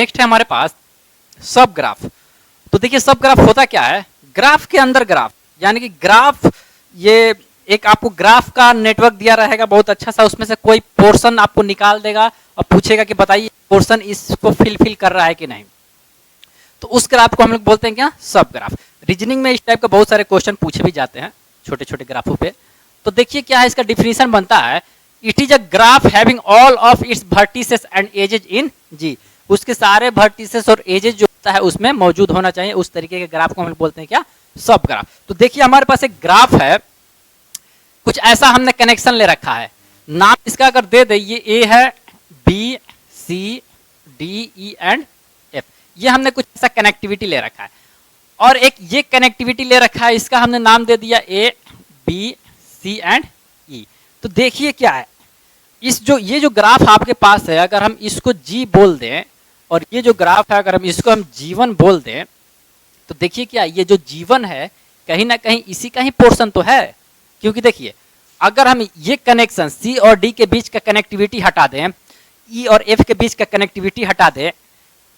Next है हमारे पास सब ग्राफ। तो देखिए सब ग्राफ होता क्या है, ग्राफ के अंदर ग्राफ, यानी कि ग्राफ ये एक आपको ग्राफ का नेटवर्क दिया रहेगा बहुत अच्छा सा, उसमें से कोई पोर्शन आपको निकाल देगा और पूछेगा कि बताइए पोर्शन इसको फिल कर रहा है कि नहीं। तो उस ग्राफ को हम लोग बोलते हैं क्या, सब ग्राफ। रीजनिंग में इस टाइप का बहुत सारे क्वेश्चन पूछे भी जाते हैं छोटे छोटे ग्राफों पे। तो देखिए क्या है इसका डिफिनीशन बनता है, it is a graph having all of its vertices and edges in G. उसके सारे वर्टिसेस और एजेज जो होता है उसमें मौजूद होना चाहिए, उस तरीके के ग्राफ को हम लोग बोलते हैं क्या, सब ग्राफ। तो देखिए हमारे पास एक ग्राफ है, कुछ ऐसा हमने कनेक्शन ले रखा है, नाम इसका अगर दे दे, ये ए है, B C D E and F, ये हमने कुछ ऐसा कनेक्टिविटी ले रखा है। और एक ये कनेक्टिविटी ले रखा है, इसका हमने नाम दे दिया ए बी सी एंड ई। तो देखिए क्या है, इस जो ये जो ग्राफ आपके पास है, अगर हम इसको जी बोल दें और ये जो ग्राफ है अगर हम इसको हम जीवन बोल दें, तो देखिए क्या ये जो जीवन है कहीं ना कहीं इसी का ही पोर्शन तो है। क्योंकि देखिए अगर हम ये कनेक्शन सी और डी के बीच का कनेक्टिविटी हटा दें, ई और एफ के बीच का कनेक्टिविटी हटा दें,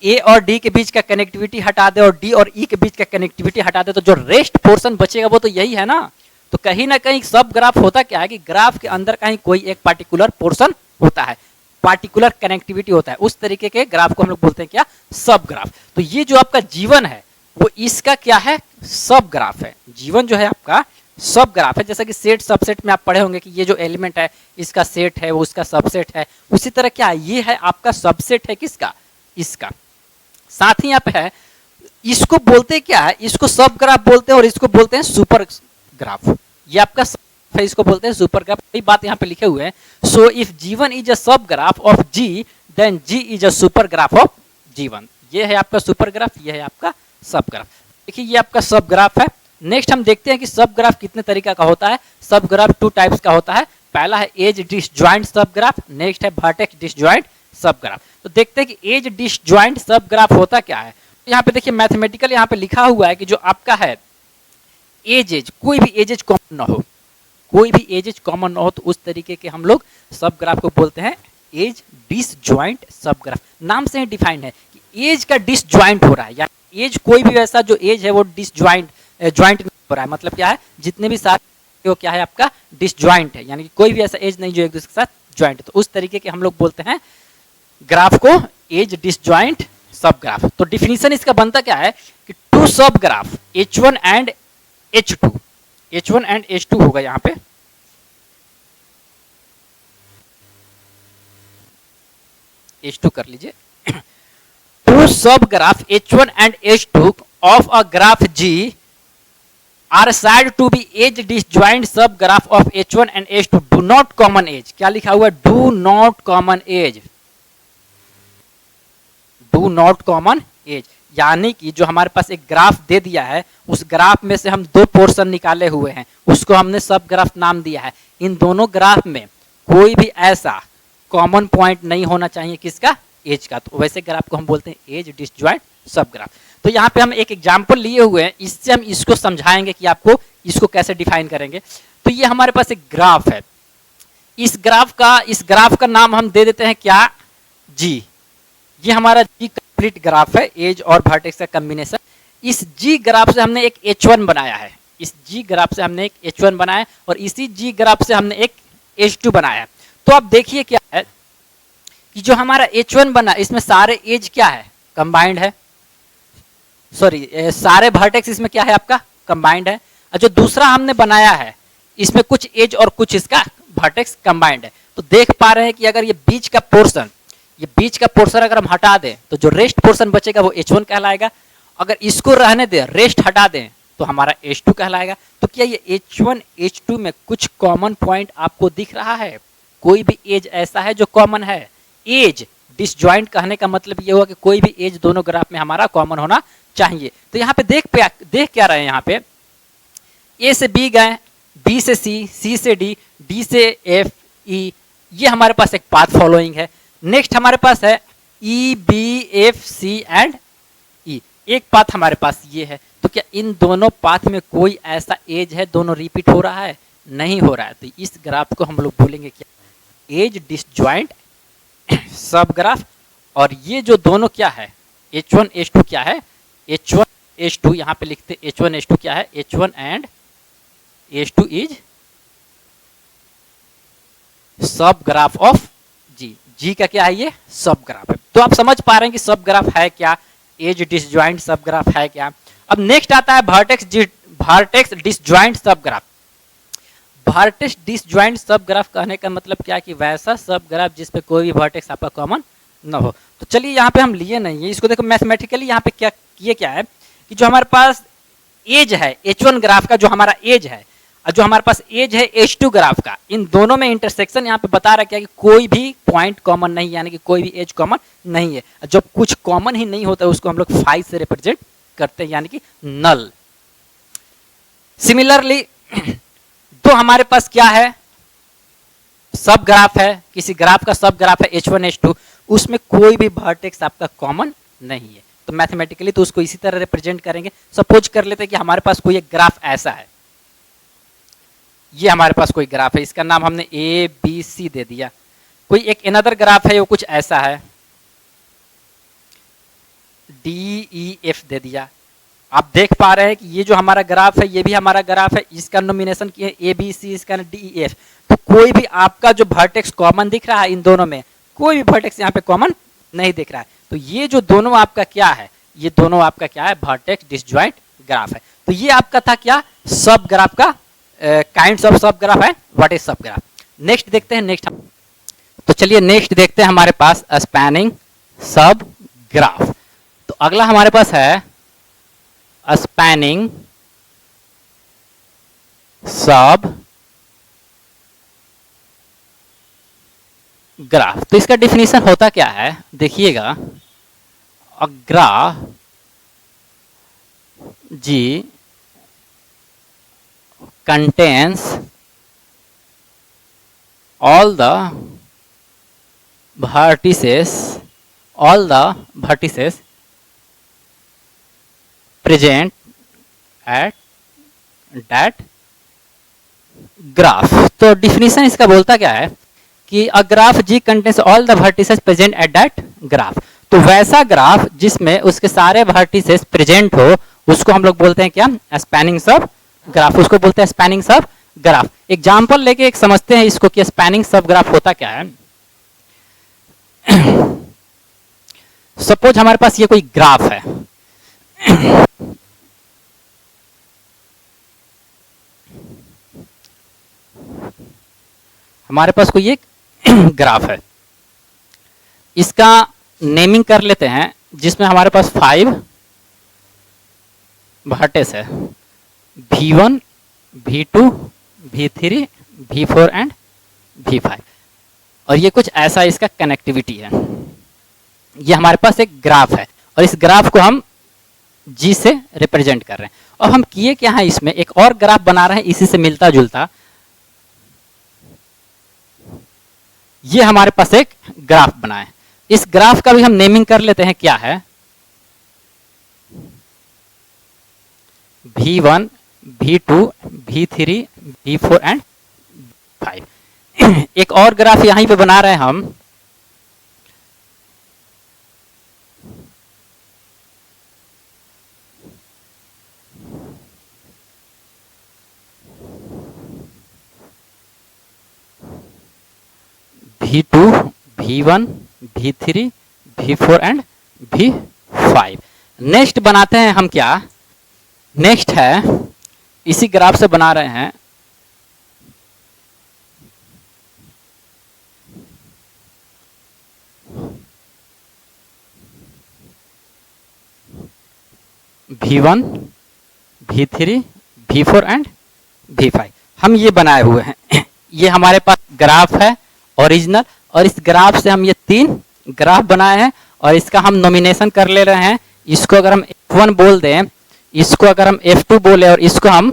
ए और डी के बीच का कनेक्टिविटी हटा दे और डी और ई के बीच का कनेक्टिविटी हटा दे, तो जो रेस्ट पोर्शन बचेगा वो तो यही है ना। तो कहीं ना कहीं सब ग्राफ होता क्या है कि ग्राफ के अंदर कहीं कोई एक पार्टिकुलर पोर्शन होता है, पार्टिकुलर कनेक्टिविटी होता है, उस तरीके के ग्राफ को हम लोग बोलते हैं क्या, सब ग्राफ। तो ये जो आपका जीवन है वो इसका क्या है, सब ग्राफ है। जीवन जो है आपका सब ग्राफ है। जैसा कि सेट सबसेट में आप पढ़े होंगे कि ये जो एलिमेंट है इसका सेट है वो उसका सबसेट है, उसी तरह क्या ये है आपका सबसेट है किसका, इसका। साथ ही यहाँ पे है, इसको बोलते क्या है, इसको सब ग्राफ बोलते हैं और इसको बोलते हैं सुपर ग्राफ। ये आपका है, इसको बोलते हैं सुपर ग्राफ। कई बात यहाँ पे लिखे हुए हैं, सो इफ जीवन is a subgraph of G then G is a supergraph of G one. ये है आपका सुपर ग्राफ, ये है आपका सब ग्राफ। देखिए ये आपका सब ग्राफ है। नेक्स्ट हम देखते हैं कि सब ग्राफ कितने तरीका का होता है। सब ग्राफ 2 टाइप्स का होता है, पहला है edge disjoint subgraph, next है वर्टेक्स डिसजॉइंट सब ग्राफ। तो देखते हैं कि एज डिसजॉइंट सब ग्राफ होता क्या है। तो यहाँ पे देखिए मैथमेटिकल यहाँ पे लिखा हुआ है कि जो आपका है एजेज, कोई भी एजेज कॉमन ना हो, कोई भी एजेज कॉमन ना हो, तो उस तरीके के हम लोग सब ग्राफ को बोलते हैं एज डिसजॉइंट सब ग्राफ। नाम से ही डिफाइंड है कि एज का डिसजॉइंट हो रहा है, यानी एज कोई भी ऐसा जो एज है वो डिसजॉइंट ज्वाइंट नहीं हो रहा है। मतलब क्या है, जितने भी सारे वो क्या है आपका डिसजॉइंट है, यानी कि कोई भी ऐसा एज नहीं जो एक दूसरे के साथ ज्वाइंट है। तो उस तरीके के हम लोग बोलते हैं ग्राफ को एज डिसजॉइंट सब ग्राफ। तो डिफिनीशन इसका बनता क्या है कि to subgraph H1 and H2, H1 and H2 होगा यहाँ पे, H2 कर लीजिए। Two subgraph H1 and H2 of a graph G are said to be age disjoint sub graph of H1 and H2 do not common age। क्या लिखा हुआ है, do not common age, do not common age। यानी कि जो हमारे पास एक graph दे दिया है, उस ग्राफ में से हम 2 पोर्शन निकाले हुए हैं, उसको हमने सब ग्राफ नाम दिया है। इन दोनों ग्राफ में कोई भी ऐसा कॉमन पॉइंट नहीं होना चाहिए किसका, एज का। तो वैसे ग्राफ को हम बोलते हैं एज डिसजॉइंट सब ग्राफ। तो यहाँ पे हम एक एग्जाम्पल लिए हुए हैं, इससे हम इसको समझाएंगे कि आपको इसको कैसे डिफाइन करेंगे। तो ये हमारे पास एक ग्राफ है, इस ग्राफ का नाम हम दे देते हैं क्या, जी। ये हमारा जी कंप्लीट ग्राफ है, एज और वर्टेक्स का कॉम्बिनेशन। इस जी ग्राफ से हमने एक H1 बनाया है, इस जी ग्राफ से हमने एक H1 बनाया है और इसी जी ग्राफ से हमने एक H2 बनाया है। तो अब देखिए क्या है कि जो हमारा H1 बना, इसमें सारे एज क्या है, कंबाइंड है, सॉरी सारे वर्टेक्स इसमें क्या है आपका कंबाइंड है। और जो दूसरा हमने बनाया है इसमें कुछ एज और कुछ इसका वर्टेक्स कंबाइंड है। तो देख पा रहे हैं कि अगर ये बीच का पोर्शन अगर हम हटा दें तो जो रेस्ट पोर्शन बचेगा वो H1 कहलाएगा। अगर इसको रहने दें, रेस्ट हटा दें, तो हमारा H2 कहलाएगा। तो क्या ये H1 H2 में कुछ कॉमन पॉइंट आपको दिख रहा है, कोई भी एज ऐसा है जो कॉमन है। एज डिसजॉइंट कहने का मतलब ये हुआ कि कोई भी एज दोनों ग्राफ में हमारा कॉमन होना चाहिए। तो यहाँ पे देख क्या रहे हैं, यहाँ पे ए से बी गए, बी से सी, सी से डी, डी से एफ, ई, ये हमारे पास एक पाथ फॉलोइंग है। नेक्स्ट हमारे पास है E B F C and E, एक पाथ हमारे पास ये है। तो क्या इन दोनों पाथ में कोई ऐसा एज है दोनों रिपीट हो रहा है, नहीं हो रहा है। तो इस ग्राफ को हम लोग बोलेंगे क्या, एज डिसजॉइंट सब ग्राफ। और ये जो दोनों क्या है, H1 H2 क्या है, H1 H2 यहाँ पे लिखते H1 H2 क्या है, H1 and H2 is subgraph of G. G का क्या है, ये सब ग्राफ है। तो आप समझ पा रहे हैं कि सब ग्राफ है क्या, एज डिसजॉइंट सब ग्राफ है क्या। अब नेक्स्ट आता है वर्टेक्स डिसजॉइंट सब ग्राफ। वर्टेक्स डिसजॉइंट सब ग्राफ कहने का मतलब क्या है कि वैसा सब ग्राफ जिसपे कोई भी वर्टेक्स आपका कॉमन ना हो। तो चलिए यहाँ पे हम लिए नहीं है इसको, देखो मैथमेटिकली यहाँ पे क्या ये क्या है कि जो हमारे पास एज है H1 ग्राफ का, जो हमारा एज है और जो हमारे पास एज है H2 ग्राफ का, इन दोनों में इंटरसेक्शन यहाँ पे बता रहा है कि कोई भी पॉइंट कॉमन नहीं, यानी कि कोई भी एज कॉमन नहीं है। जब कुछ कॉमन ही नहीं होता है उसको हम लोग 5 से रिप्रेजेंट करते हैं, यानी कि नल। सिमिलरली तो हमारे पास क्या है, सब ग्राफ है, किसी ग्राफ का सब ग्राफ है H1 H2, उसमें कोई भी वर्टेक्स आपका कॉमन नहीं है। तो मैथमेटिकली तो उसको इसी तरह रिप्रेजेंट करेंगे। सपोज कर लेते हैं कि हमारे पास कोई एक ग्राफ ऐसा है, ये हमारे पास कोई ग्राफ है, इसका नाम हमने ABC दे दिया। कोई एक अनदर ग्राफ है वो कुछ ऐसा है, DEF दे दिया। आप देख पा रहे हैं कि ये जो हमारा ग्राफ है ये भी हमारा ग्राफ है, इसका नॉमिनेशन किया है ABC, इसका DEF। तो कोई भी आपका जो वर्टेक्स कॉमन दिख रहा है इन दोनों में, कोई भी वर्टेक्स यहाँ पे कॉमन नहीं दिख रहा है। तो ये जो दोनों आपका क्या है, ये दोनों आपका क्या है, वर्टेक्स डिसजॉइंट ग्राफ है। तो ये आपका था क्या, सब ग्राफ का काइंड्स ऑफ सब ग्राफ है, what is subgraph. Next देखते हैं, नेक्स्ट तो चलिए नेक्स्ट देखते हैं हमारे पास स्पैनिंग सब ग्राफ। तो अगला हमारे पास है स्पैनिंग सब ग्राफ। तो इसका डिफिनीशन होता क्या है, देखिएगा, a graph ji contains all the vertices present at that graph। तो डिफिनीशन इसका बोलता क्या है कि a graph ji contains all the vertices present at that graph. तो वैसा ग्राफ जिसमें उसके सारे वर्टिसेस प्रेजेंट हो उसको हम लोग बोलते हैं क्या, स्पैनिंग सब ग्राफ, उसको बोलते हैं स्पैनिंग सब ग्राफ। एग्जांपल लेके एक समझते हैं इसको कि स्पैनिंग सब ग्राफ होता क्या है। सपोज हमारे पास ये कोई ग्राफ है, हमारे पास कोई एक ग्राफ है, इसका नेमिंग कर लेते हैं, जिसमें हमारे पास 5 वर्टेस है, V1 V2 V3 V4 and V5। और ये कुछ ऐसा इसका कनेक्टिविटी है। ये हमारे पास एक ग्राफ है और इस ग्राफ को हम G से रिप्रेजेंट कर रहे हैं। और हम किए क्या है, इसमें एक और ग्राफ बना रहे हैं इसी से मिलता जुलता। ये हमारे पास एक ग्राफ बना है, इस ग्राफ का भी हम नेमिंग कर लेते हैं, क्या है, V1 V2 V3 V4 and 5। एक और ग्राफ यहीं पे बना रहे हैं हम, V2 V1 V3 V4 and V5। Next बनाते हैं हम क्या, नेक्स्ट है इसी ग्राफ से बना रहे हैं V1 V3 V4 and V5। हम ये बनाए हुए हैं। ये हमारे पास ग्राफ है ओरिजिनल, और इस ग्राफ से हम ये 3 ग्राफ बनाए हैं और इसका हम नॉमिनेशन कर ले रहे हैं। इसको अगर हम F1 बोल दें, इसको अगर हम F2 बोले और इसको हम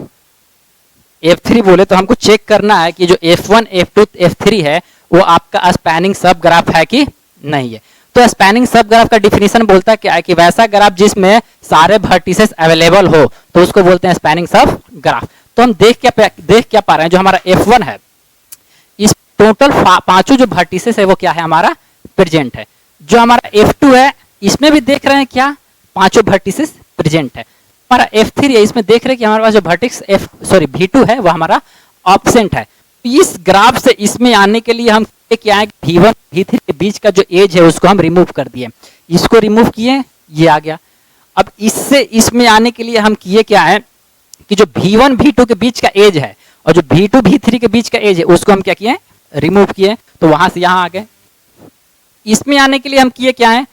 F3 बोले, तो हमको चेक करना है कि जो F1 F2 F3 है वो आपका स्पैनिंग सब ग्राफ है कि नहीं है। तो स्पैनिंग सब ग्राफ का डिफिनीशन बोलता क्या है कि वैसा ग्राफ जिसमें सारे वर्टिसेस अवेलेबल हो तो उसको बोलते हैं स्पैनिंग सब ग्राफ। तो हम देख क्या पा रहे हैं, जो हमारा F1 है, इस टोटल 5 जो वर्टिसेस है वो क्या है, हमारा प्रेजेंट है। जो हमारा F2 है इसमें भी देख रहे हैं क्या, पांचों वर्टिसेस प्रेजेंट है। हमारा F3 है, इसमें देख रहे हैं कि हमारे पास जो वर्टेक्स V2 है वो हमारा ऑब्सेंट है। इस ग्राफ से इसमें आने के लिए हम क्या है, V1 V3 के बीच का जो एज है उसको हम रिमूव कर दिए, इसको रिमूव किए, ये आ गया। अब इससे इसमें आने के लिए हम किए क्या है कि जो V1 V2 के बीच का एज है और जो V2 V3 के बीच का एज है उसको हम क्या किए, रिमूव किए, तो वहां से यहां आ गए। इसमें आने के लिए हम किए क्या है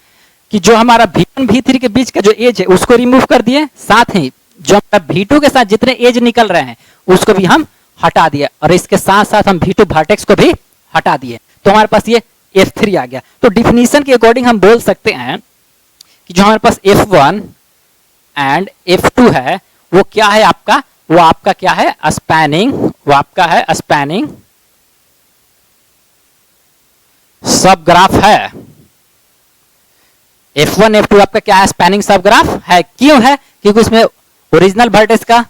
कि जो हमारा V1 V3 के बीच का जो एज है उसको रिमूव कर दिए, साथ ही जो हमारा V2 के साथ जितने एज निकल रहे हैं उसको भी हम हटा दिए, और इसके साथ साथ हम V2 वर्टेक्स को भी हटा दिए, तो हमारे पास ये F3 आ गया। तो डिफिनीशन के अकॉर्डिंग हम बोल सकते हैं कि जो हमारे पास F1 एंड F2 है वो क्या है आपका, वो आपका क्या है, स्पैनिंग, वो आपका है स्पैनिंग सब ग्राफ है। F1 F2 आपका क्या है, स्पैनिंग सब ग्राफ है। क्यों है, क्योंकि उसमें ओरिजिनल वर्टेक्स का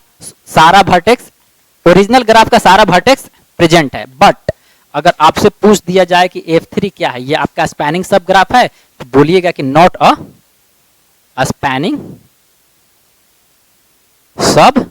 सारा वर्टेक्स, ओरिजिनल ग्राफ का सारा वर्टेक्स प्रेजेंट है। बट अगर आपसे पूछ दिया जाए कि F3 क्या है, ये आपका स्पैनिंग सब ग्राफ है, तो बोलिएगा कि नॉट अ स्पैनिंग सब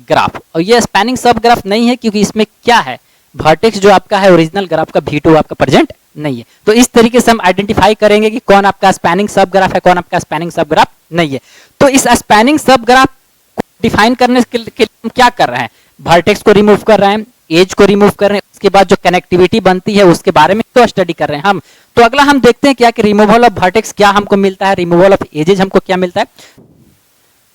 ग्राफ। और ये स्पैनिंग सब ग्राफ नहीं है क्योंकि इसमें क्या है, वर्टेक्स जो आपका है ओरिजिनल ग्राफ का V2 आपका प्रेजेंट नहीं है। तो इस तरीके से हम आइडेंटिफाई करेंगे कि कौन आपका स्पैनिंग सब ग्राफ है, कौन आपका स्पैनिंग सब ग्राफ नहीं है। तो इस स्पैनिंग सब ग्राफ को डिफाइन करने के लिए हम क्या कर रहे हैं, वर्टेक्स को रिमूव कर रहे हैं, एज को रिमूव कर रहे हैं, उसके बाद जो कनेक्टिविटी बनती है उसके बारे में तो स्टडी कर रहे हैं हम। तो अगला हम देखते हैं क्या कि रिमूवल ऑफ वर्टेक्स क्या हमको मिलता है, रिमूवल ऑफ एजेज हमको क्या मिलता है।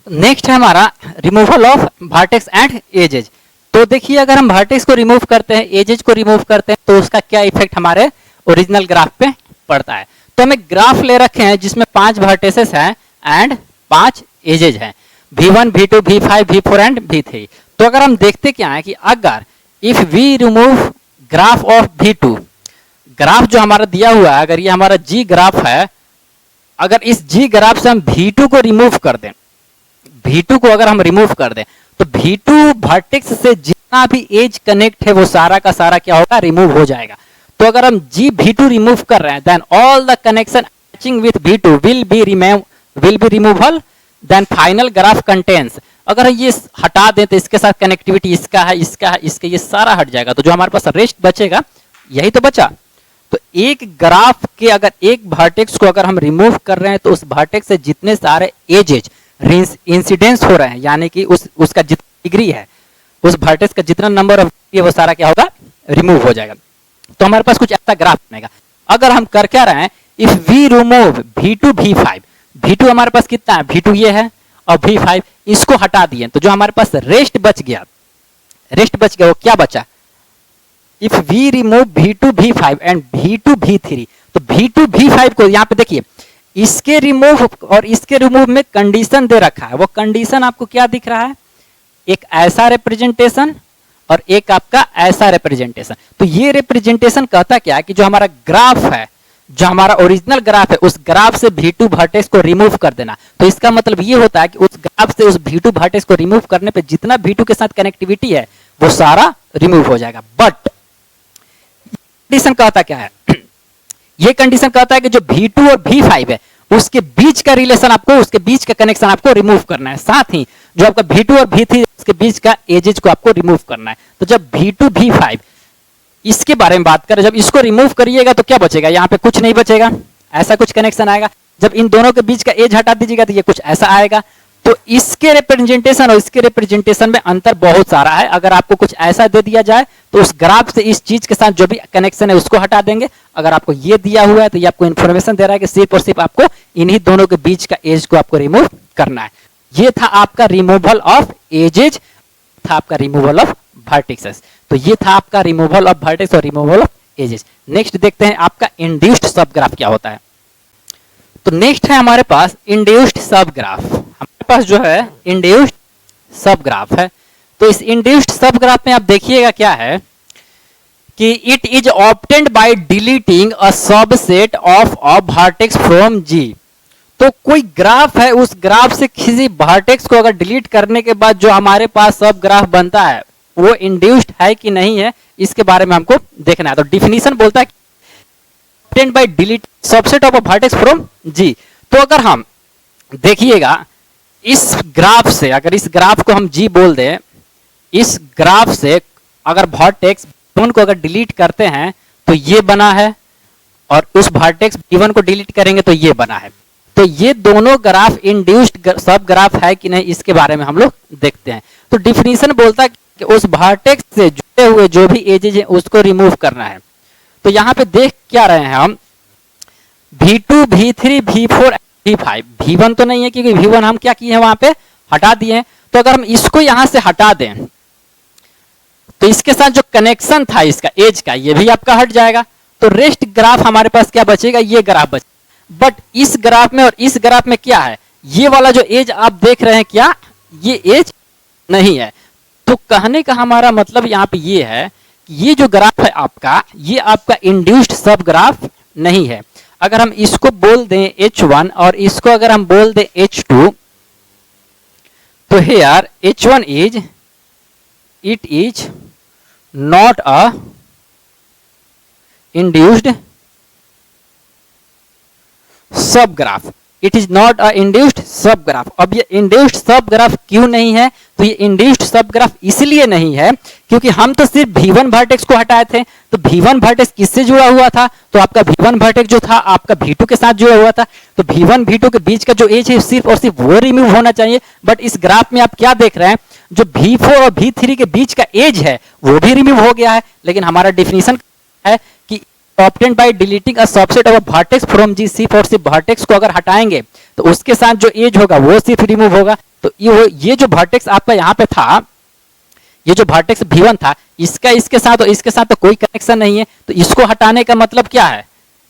नेक्स्ट है हमारा removal of vertex and edges. तो देखिए अगर हम वर्टेक्स को रिमूव करते हैं, एजेज को रिमूव करते हैं, तो उसका क्या इफेक्ट हमारे ओरिजिनल ग्राफ पे पड़ता है। तो हमें ग्राफ ले रखे हैं जिसमें 5 वर्टेसेस हैं एंड 5 एजेज हैं, V1 V2 V5 V4 and V3। तो अगर हम देखते क्या है कि अगर if we remove graph of V2, ग्राफ जो हमारा दिया हुआ है, अगर ये हमारा G ग्राफ है, अगर इस G ग्राफ से हम V2 को रिमूव कर दें, V2 को अगर हम रिमूव कर दें तो V2 वर्टेक्स से जितना भी एज कनेक्ट है वो सारा का सारा क्या होगा, रिमूव हो जाएगा। तो अगर हम G V2 रिमूव कर रहे हैं, then all the connection matching with V2 will be removal, then final graph contains. अगर ये हटा दें तो इसके साथ कनेक्टिविटी इसका है, इसका है, इसके, ये सारा हट जाएगा। तो जो हमारे पास रेस्ट बचेगा यही तो बचा। तो एक ग्राफ के अगर एक वर्टेक्स को अगर हम रिमूव कर रहे हैं तो उस वर्टेक्स से जितने सारे एजेज इंसिडेंस हो रहे हैं, यानी कि उसका जितना डिग्री है, उस वर्टेक्स का जितना नंबर ऑफ वो सारा क्या होगा, रिमूव हो जाएगा। तो हमारे पास कुछ ऐसा ग्राफ बनेगा। अगर हम कर क्या रहे हैं, if we remove V2 V5, V2 हमारे पास कितना है, V2 ये है और V5, इसको हटा दिए तो जो हमारे पास रेस्ट बच गया वो क्या बचा, if we remove V2 V5 and V2 V3, तो V2 V5 को यहाँ पे देखिए, इसके रिमूव और इसके रिमूव में कंडीशन दे रखा है। वो कंडीशन आपको क्या दिख रहा है, एक ऐसा रिप्रेजेंटेशन और एक आपका ऐसा रिप्रेजेंटेशन। तो ये रिप्रेजेंटेशन कहता क्या है कि जो हमारा ग्राफ है, जो हमारा ओरिजिनल ग्राफ है, उस ग्राफ से V2 वर्टेक्स को रिमूव कर देना। तो इसका मतलब ये होता है कि उस ग्राफ से उस V2 वर्टेक्स को रिमूव करने पे जितना V2 के साथ कनेक्टिविटी है वो सारा रिमूव हो जाएगा। बट कंडीशन कहता क्या है, ये कंडीशन कहता है कि जो V2 और V5 है उसके बीच का रिलेशन आपको, उसके बीच का कनेक्शन आपको रिमूव करना है। साथ ही जो आपका V2 और V3 उसके बीच का एजेज को आपको रिमूव करना है। तो जब V2 V5 इसके बारे में बात करें, जब इसको रिमूव करिएगा तो क्या बचेगा, यहाँ पे कुछ नहीं बचेगा, ऐसा कुछ कनेक्शन आएगा। जब इन दोनों के बीच का एज हटा दीजिएगा तो ये कुछ ऐसा आएगा। तो इसके रिप्रेजेंटेशन और इसके रिप्रेजेंटेशन में अंतर बहुत सारा है। अगर आपको कुछ ऐसा दे दिया जाए तो उस ग्राफ से इस चीज के साथ जो भी कनेक्शन है उसको हटा देंगे। अगर आपको ये दिया हुआ है तो ये आपको इन्फॉर्मेशन दे रहा है कि सिर्फ और सिर्फ आपको इन्हीं दोनों के बीच का एज को आपको रिमूव करना है। ये था आपका रिमूवल ऑफ एजेज, था आपका रिमूवल ऑफ वर्टेक्सेस। तो ये था आपका रिमूवल ऑफ वर्टेक्स और रिमूवल ऑफ एजेज। नेक्स्ट देखते हैं आपका इंड्यूस्ड सब ग्राफ क्या होता है। तो नेक्स्ट है हमारे पास इंड्यूस्ड सब ग्राफ। हमारे पास जो है इंड्यूस्ड सब ग्राफ है। तो इस इंड्यूस्ड सब ग्राफ में आप देखिएगा क्या है कि it is obtained by deleting a subset of a vertex from G। तो कोई ग्राफ है, उस ग्राफ से किसी वर्टेक्स को अगर डिलीट करने के बाद जो हमारे पास सब ग्राफ बनता है वो इंड्यूस्ड है कि नहीं है, इसके बारे में हमको देखना है। तो डिफिनीशन बोलता है obtained by delete subset of a vertex from G. तो अगर हम देखिएगा इस ग्राफ से, अगर इस ग्राफ को हम जी बोल दें, इस ग्राफ से अगर वर्टेक्स V1 को अगर डिलीट करते हैं तो ये बना है, और उस वर्टेक्स V1 को डिलीट करेंगे तो ये बना है। तो ये दोनों ग्राफ इंड्यूस्ड सब ग्राफ है कि नहीं, इसके बारे में हम लोग देखते हैं। तो डिफिनीशन बोलता है कि उस वर्टेक्स से जुड़े हुए जो भी एजेज हैं उसको रिमूव करना है। तो यहाँ पे देख क्या रहे हैं हम, V2, V3, V4, V5, V1 तो नहीं है क्योंकि V1 हम क्या किए हैं वहां पे हटा दिए हैं। तो अगर हम इसको यहां से हटा दें तो इसके साथ जो कनेक्शन था इसका एज का, ये भी आपका हट जाएगा। तो रेस्ट ग्राफ हमारे पास क्या बचेगा, ये ग्राफ बचेगा। बट इस ग्राफ में और इस ग्राफ में क्या है, ये वाला जो एज आप देख रहे हैं क्या, ये एज नहीं है। तो कहने का हमारा मतलब यहाँ पे ये है कि ये जो ग्राफ है आपका, ये आपका इंड्यूस्ड सब ग्राफ नहीं है। अगर हम इसको बोल दें H1 और इसको अगर हम बोल दें H2, तो here H1 is, it is not a induced सब graph, it is not a induced सब ग्राफ। अब ये इंड्यूस्ड सब ग्राफ क्यों नहीं है, तो ये इंड्यूस्ड सब ग्राफ इसलिए नहीं है क्योंकि हम तो सिर्फ V1 वर्टेक्स को हटाए थे। तो V1 वर्टेक्स किससे जुड़ा हुआ था, तो आपका V1 वर्टेक्स जो था आपका V2 के साथ जुड़ा हुआ था। तो V1 V2 के बीच का जो एज है सिर्फ और सिर्फ वो रिमूव होना चाहिए। बट इस ग्राफ में आप क्या देख रहे हैं, जो V4 और V3 के बीच का एज है वो भी रिमूव हो गया है। लेकिन हमारा डिफिनीशन है कि obtained by deleting a subset of a vertex from G, सिर्फ और सिर्फ वर्टेक्स को अगर हटाएंगे तो उसके साथ जो एज होगा वो सिर्फ रिमूव होगा। तो ये जो वर्टेक्स आपका यहाँ पे था, ये जो वर्टेक्स V1 था, इसका इसके साथ और इसके साथ तो कोई कनेक्शन नहीं है। तो इसको हटाने का मतलब क्या है,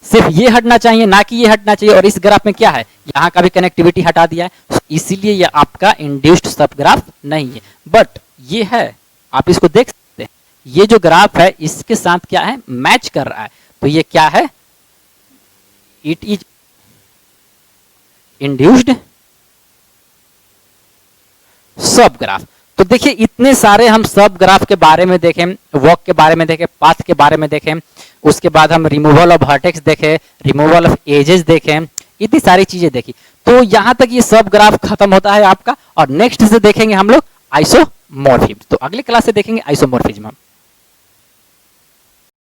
सिर्फ ये हटना चाहिए, ना कि ये हटना चाहिए। और इस ग्राफ में क्या है, यहाँ का भी कनेक्टिविटी हटा दिया है, इसीलिए ये आपका इंड्यूस्ड सब ग्राफ नहीं है। बट ये है, आप इसको देख सकते हैं, ये जो ग्राफ है इसके साथ क्या है, मैच कर रहा है। तो ये क्या है, इट इज इंड्यूस्ड सब ग्राफ। तो देखिए इतने सारे हम सब ग्राफ के बारे में देखें, वॉक के बारे में देखें, पाथ के बारे में देखें, उसके बाद हम रिमूवल ऑफ वर्टेक्स देखें, रिमूवल ऑफ एजेस देखें, इतनी सारी चीजें देखी। तो यहां तक ये सब ग्राफ खत्म होता है आपका। और नेक्स्ट से देखेंगे हम लोग आइसोमॉर्फिज्म। तो अगले क्लास से देखेंगे आइसोमॉर्फिज्म।